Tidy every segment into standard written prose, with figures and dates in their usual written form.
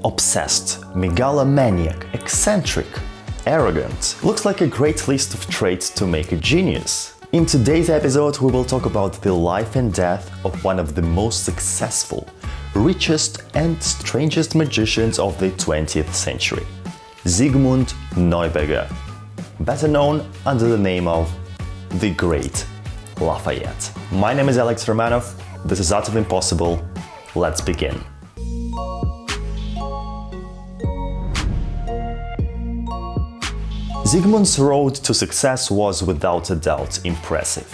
obsessed, megalomaniac, eccentric, arrogant. Looks like a great list of traits to make a genius. In today's episode, we will talk about the life and death of one of the most successful, richest and strangest magicians of the 20th century, Zygmunt Neuberger, better known under the name of the Great Lafayette. My name is Alex Romanov, this is Art of Impossible, let's begin. Zygmunt's road to success was without a doubt impressive.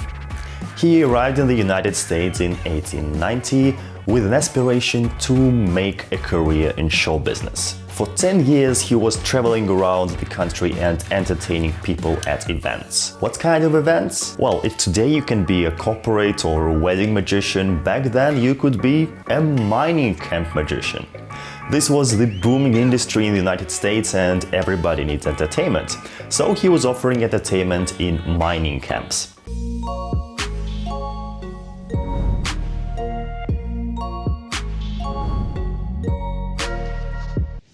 He arrived in the United States in 1890 with an aspiration to make a career in show business. For 10 years he was traveling around the country and entertaining people at events. What kind of events? Well, if today you can be a corporate or a wedding magician, back then you could be a mining camp magician. This was the booming industry in the United States and everybody needs entertainment. So he was offering entertainment in mining camps.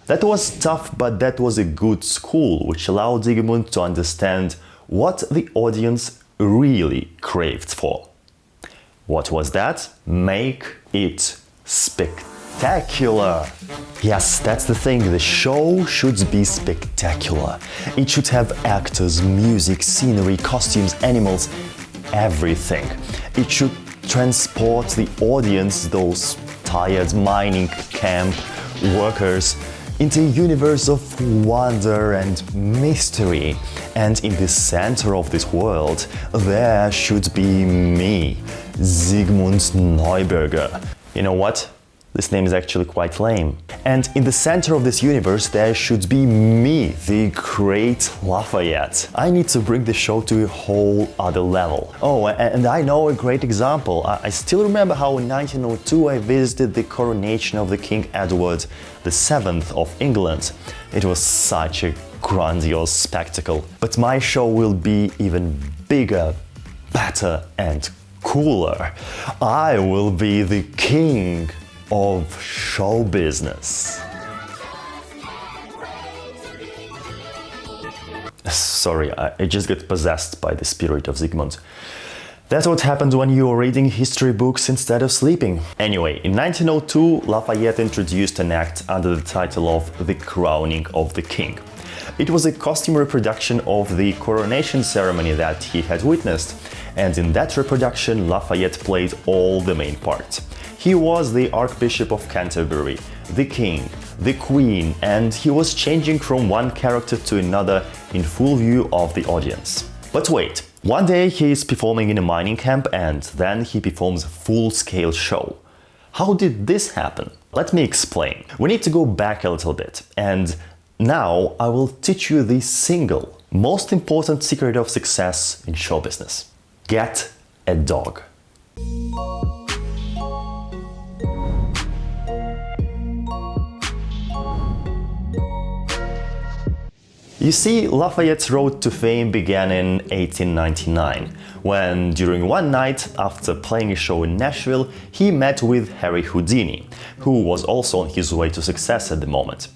That was tough, but that was a good school, which allowed Zygmunt to understand what the audience really craved for. What was that? Make it spectacular. Yes, that's the thing, the show should be spectacular. It should have actors, music, scenery, costumes, animals, everything. It should transport the audience, those tired mining camp workers, into a universe of wonder and mystery. And in the center of this world, there should be me, Zygmunt Neuberger. You know what? This name is actually quite lame. And in the center of this universe, there should be me, the Great Lafayette. I need to bring the show to a whole other level. Oh, and I know a great example. I still remember how in 1902 I visited the coronation of the King Edward VII of England. It was such a grandiose spectacle. But my show will be even bigger, better and cooler. I will be the king of show business. Sorry, I just got possessed by the spirit of Zygmunt. That's what happened when you were reading history books instead of sleeping. Anyway, in 1902, Lafayette introduced an act under the title of The Crowning of the King. It was a costume reproduction of the coronation ceremony that he had witnessed, and in that reproduction Lafayette played all the main parts. He was the Archbishop of Canterbury, the King, the Queen, and he was changing from one character to another in full view of the audience. But wait, one day he is performing in a mining camp and then he performs a full-scale show. How did this happen? Let me explain. We need to go back a little bit, and now I will teach you the single most important secret of success in show business. Get a dog. You see, Lafayette's road to fame began in 1899, when during one night, after playing a show in Nashville, he met with Harry Houdini, who was also on his way to success at the moment.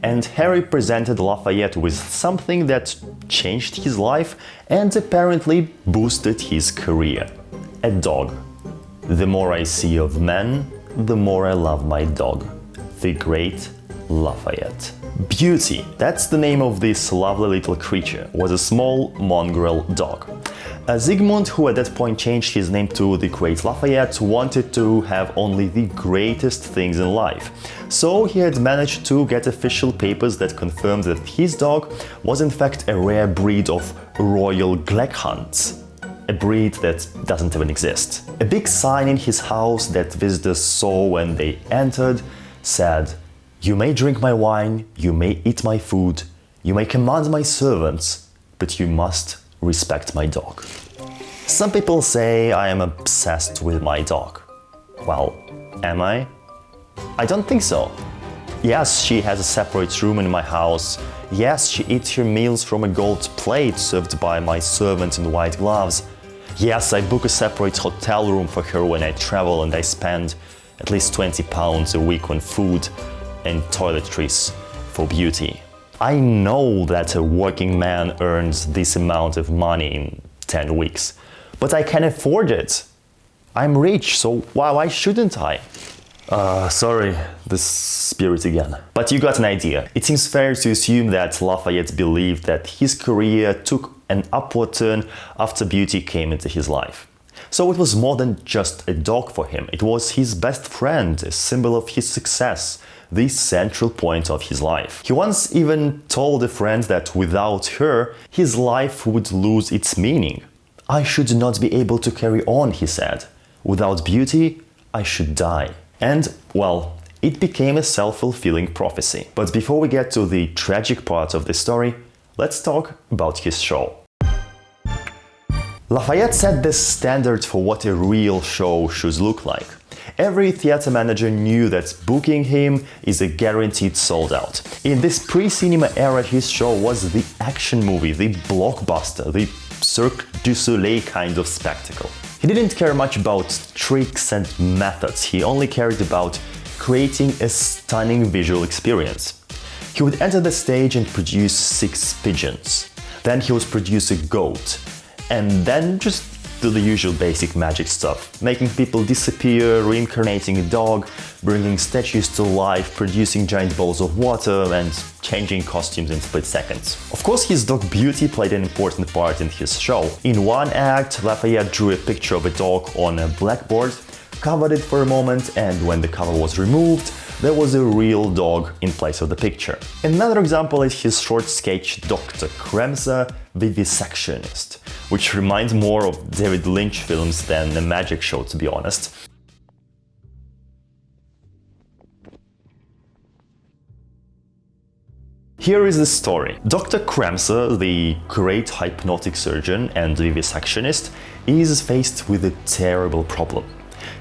And Harry presented Lafayette with something that changed his life and apparently boosted his career: a dog. The more I see of men, the more I love my dog. The Great Lafayette. Beauty, that's the name of this lovely little creature, was a small mongrel dog. Zygmunt, who at that point changed his name to the Great Lafayette, wanted to have only the greatest things in life. So he had managed to get official papers that confirmed that his dog was in fact a rare breed of Royal Gleckhunts, a breed that doesn't even exist. A big sign in his house that visitors saw when they entered said, "You may drink my wine, you may eat my food, you may command my servants, but you must respect my dog." Some people say I am obsessed with my dog. Well, am I? I don't think so. Yes, she has a separate room in my house. Yes, she eats her meals from a gold plate served by my servant in white gloves. Yes, I book a separate hotel room for her when I travel and I spend at least £20 a week on food. and toiletries for beauty. I know that a working man earns this amount of money in 10 weeks, but I can afford it. I'm rich, so why shouldn't I? Sorry, the spirit again. But you got an idea. It seems fair to assume that Lafayette believed that his career took an upward turn after beauty came into his life. So it was more than just a dog for him. It was his best friend, a symbol of his success, the central point of his life. He once even told a friend that without her, his life would lose its meaning. I should not be able to carry on, he said. Without beauty, I should die. And, well, it became a self-fulfilling prophecy. But before we get to the tragic part of the story, let's talk about his show. Lafayette set the standard for what a real show should look like. Every theater manager knew that booking him is a guaranteed sold-out. In this pre-cinema era, his show was the action movie, the blockbuster, the Cirque du Soleil kind of spectacle. He didn't care much about tricks and methods, he only cared about creating a stunning visual experience. He would enter the stage and produce 6 pigeons. Then he would produce a goat. And then just do the usual basic magic stuff, making people disappear, reincarnating a dog, bringing statues to life, producing giant balls of water, and changing costumes in split seconds. Of course, his dog Beauty played an important part in his show. In one act, Lafayette drew a picture of a dog on a blackboard, covered it for a moment, and when the cover was removed, there was a real dog in place of the picture. Another example is his short sketch Dr. Kremser, Vivisectionist, which reminds more of David Lynch films than a magic show, to be honest. Here is the story. Dr. Kremser, the great hypnotic surgeon and vivisectionist, is faced with a terrible problem.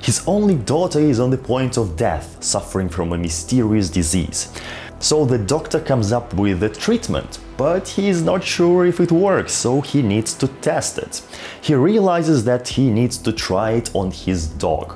His only daughter is on the point of death, suffering from a mysterious disease. So the doctor comes up with a treatment, but he is not sure if it works, so he needs to test it. He realizes that he needs to try it on his dog.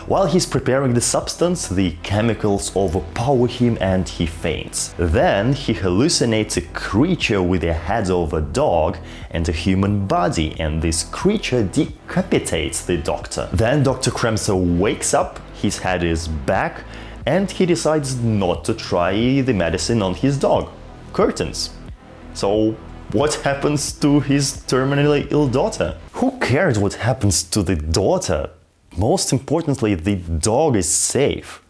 While he's preparing the substance, the chemicals overpower him and he faints. Then he hallucinates a creature with the head of a dog and a human body, and this creature decapitates the doctor. Then Dr. Kremser wakes up, his head is back, and he decides not to try the medicine on his dog. Curtains. So what happens to his terminally ill daughter? Who cares what happens to the daughter? Most importantly, the dog is safe.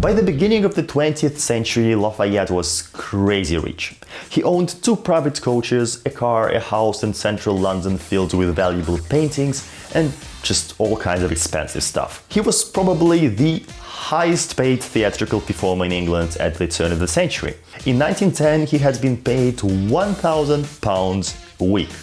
By the beginning of the 20th century, Lafayette was crazy rich. He owned 2 private coaches, a car, a house in central London filled with valuable paintings, and just all kinds of expensive stuff. He was probably the highest paid theatrical performer in England at the turn of the century. In 1910, he had been paid £1,000 a week.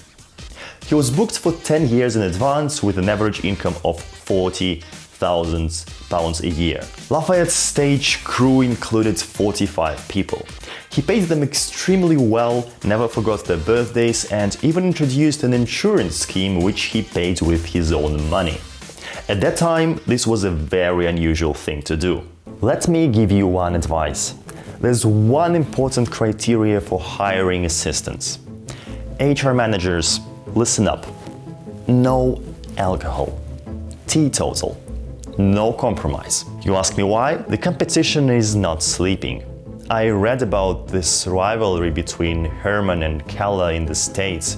He was booked for 10 years in advance with an average income of £40,000 a year. Lafayette's stage crew included 45 people. He paid them extremely well, never forgot their birthdays, and even introduced an insurance scheme which he paid with his own money. At that time, this was a very unusual thing to do. Let me give you one advice. There's one important criteria for hiring assistants. HR managers, listen up. No alcohol. Teetotal. No compromise. You ask me why? The competition is not sleeping. I read about this rivalry between Herman and Keller in the States,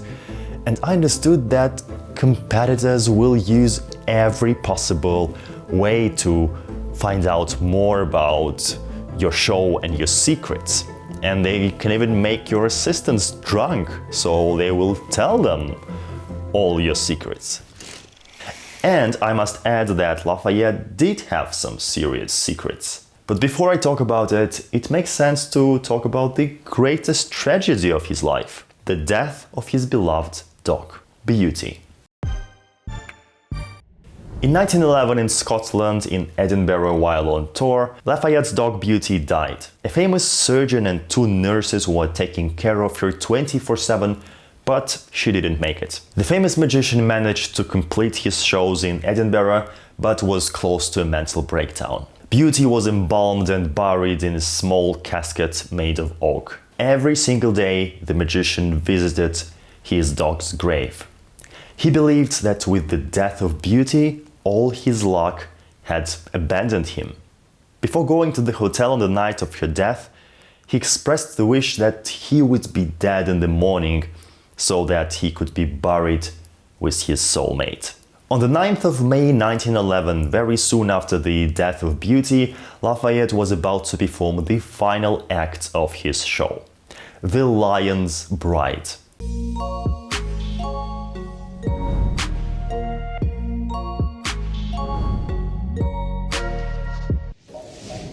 and I understood that competitors will use every possible way to find out more about your show and your secrets. And they can even make your assistants drunk, so they will tell them all your secrets. And I must add that Lafayette did have some serious secrets. But before I talk about it, it makes sense to talk about the greatest tragedy of his life, the death of his beloved dog, Beauty. In 1911 in Scotland, in Edinburgh while on tour, Lafayette's dog Beauty died. A famous surgeon and 2 nurses were taking care of her 24/7, but she didn't make it. The famous magician managed to complete his shows in Edinburgh, but was close to a mental breakdown. Beauty was embalmed and buried in a small casket made of oak. Every single day, the magician visited his dog's grave. He believed that with the death of Beauty, all his luck had abandoned him. Before going to the hotel on the night of her death, he expressed the wish that he would be dead in the morning so that he could be buried with his soulmate. On the 9th of May 1911, very soon after the death of Beauty, Lafayette was about to perform the final act of his show, The Lion's Bride.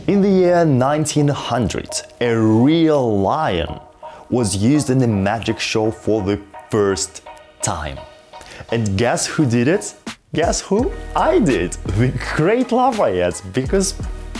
In the year 1900, a real lion was used in the magic show for the first time. And guess who did it? Guess who? I did! The Great Lafayette, because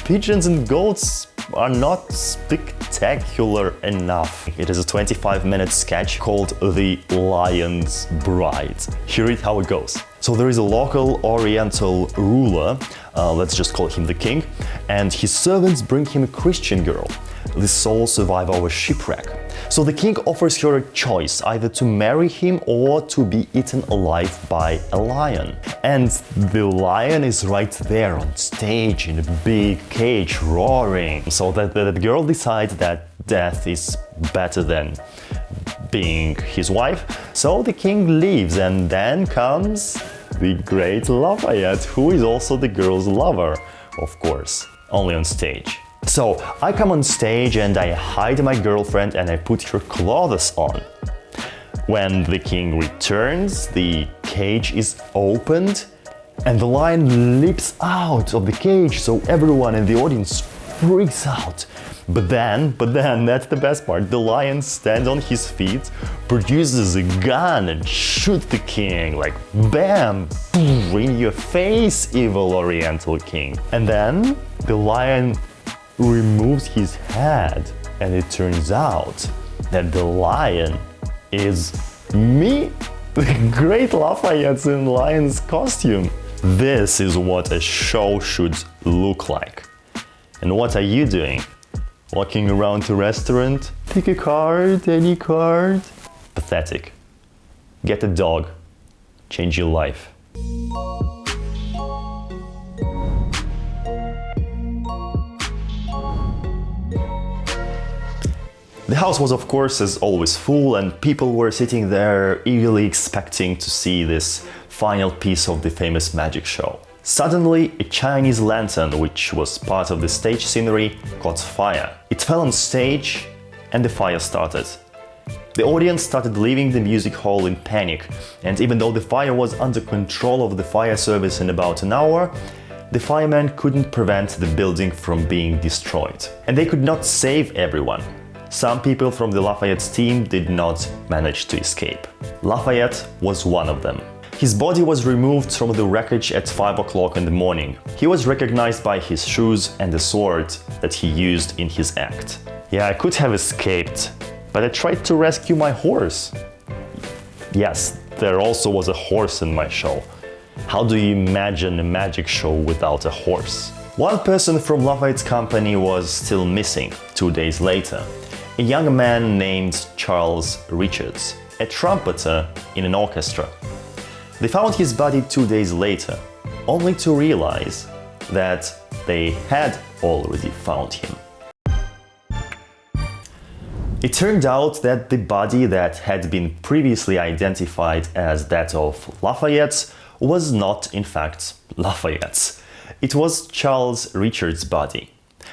pigeons and goats are not spectacular enough. It is a 25-minute sketch called The Lion's Bride. Hear it how it goes. So there is a local Oriental ruler, let's just call him the king, and his servants bring him a Christian girl, the sole survivor of a shipwreck. So the king offers her a choice, either to marry him or to be eaten alive by a lion. And the lion is right there on stage in a big cage roaring. So that the girl decides that death is better than being his wife. So the king leaves, and then comes the Great Lafayette, who is also the girl's lover, of course, only on stage. So I come on stage and I hide my girlfriend and I put her clothes on. When the king returns, the cage is opened and the lion leaps out of the cage, so everyone in the audience freaks out. But then, that's the best part, the lion stands on his feet, produces a gun and shoots the king, like bam, in your face, evil Oriental king. And then the lion removes his head, and it turns out that the lion is me, the Great Lafayette in lion's costume. This is what a show should look like. And what are you doing? Walking around the restaurant? Pick a card, any card? Pathetic. Get a dog. Change your life. The house was, of course, as always, full, and people were sitting there eagerly expecting to see this final piece of the famous magic show. Suddenly, a Chinese lantern, which was part of the stage scenery, caught fire. It fell on stage, and the fire started. The audience started leaving the music hall in panic, and even though the fire was under control of the fire service in about an hour, the firemen couldn't prevent the building from being destroyed. And they could not save everyone. Some people from the Lafayette's team did not manage to escape. Lafayette was one of them. His body was removed from the wreckage at 5 o'clock in the morning. He was recognized by his shoes and the sword that he used in his act. Yeah, I could have escaped, but I tried to rescue my horse. Yes, there also was a horse in my show. How do you imagine a magic show without a horse? One person from Lafayette's company was still missing 2 days later. A young man named Charles Richards, a trumpeter in an orchestra. They found his body 2 days later, only to realize that they had already found him. It turned out that the body that had been previously identified as that of Lafayette was not, in fact, Lafayette's. It was Charles Richards' body.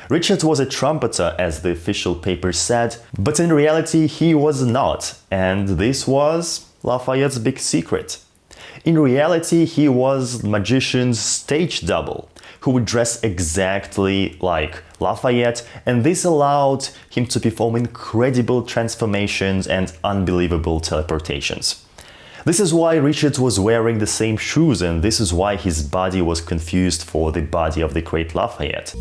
Richard was a trumpeter, as the official paper said, but in reality he was not, and this was Lafayette's big secret. In reality, he was the magician's stage double, who would dress exactly like Lafayette, and this allowed him to perform incredible transformations and unbelievable teleportations. This is why Richard was wearing the same shoes, and this is why his body was confused for the body of the Great Lafayette.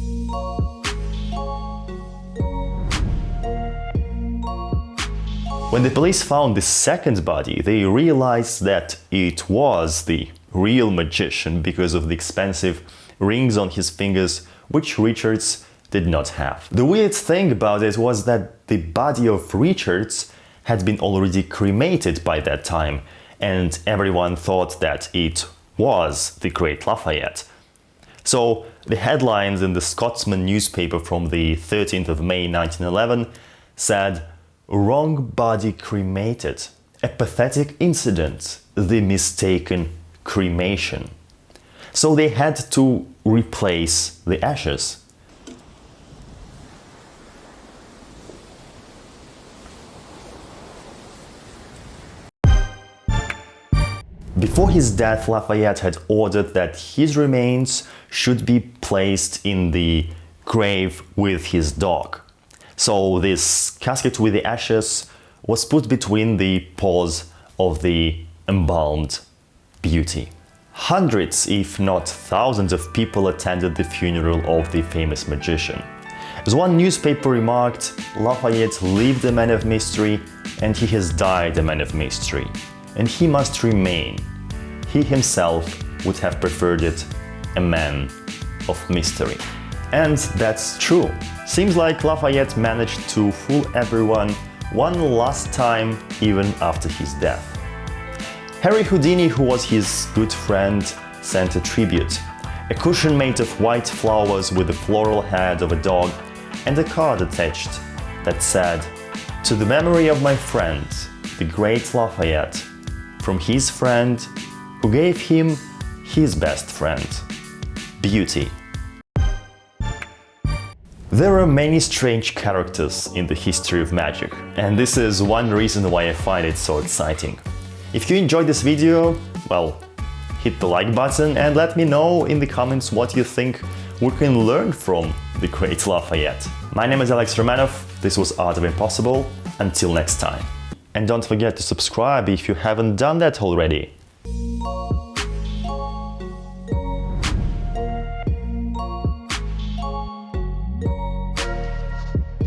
When the police found the second body, they realized that it was the real magician because of the expensive rings on his fingers which Richards did not have. The weird thing about it was that the body of Richards had been already cremated by that time, and everyone thought that it was the Great Lafayette. So the headlines in the Scotsman newspaper from the 13th of May 1911 said, "Wrong body cremated. A pathetic incident. The mistaken cremation." So they had to replace the ashes. Before his death, Lafayette had ordered that his remains should be placed in the grave with his dog. So this casket with the ashes was put between the paws of the embalmed beauty. Hundreds, if not thousands of people attended the funeral of the famous magician. As one newspaper remarked, Lafayette lived a man of mystery and he has died a man of mystery. And he must remain. He himself would have preferred it, a man of mystery. And that's true. Seems like Lafayette managed to fool everyone one last time, even after his death. Harry Houdini, who was his good friend, sent a tribute. A cushion made of white flowers with the floral head of a dog and a card attached that said, "To the memory of my friend, the Great Lafayette, from his friend who gave him his best friend, Beauty." There are many strange characters in the history of magic, and this is one reason why I find it so exciting. If you enjoyed this video, well, hit the like button and let me know in the comments what you think we can learn from the Great Lafayette. My name is Alex Romanov, this was Art of Impossible, until next time. And don't forget to subscribe if you haven't done that already.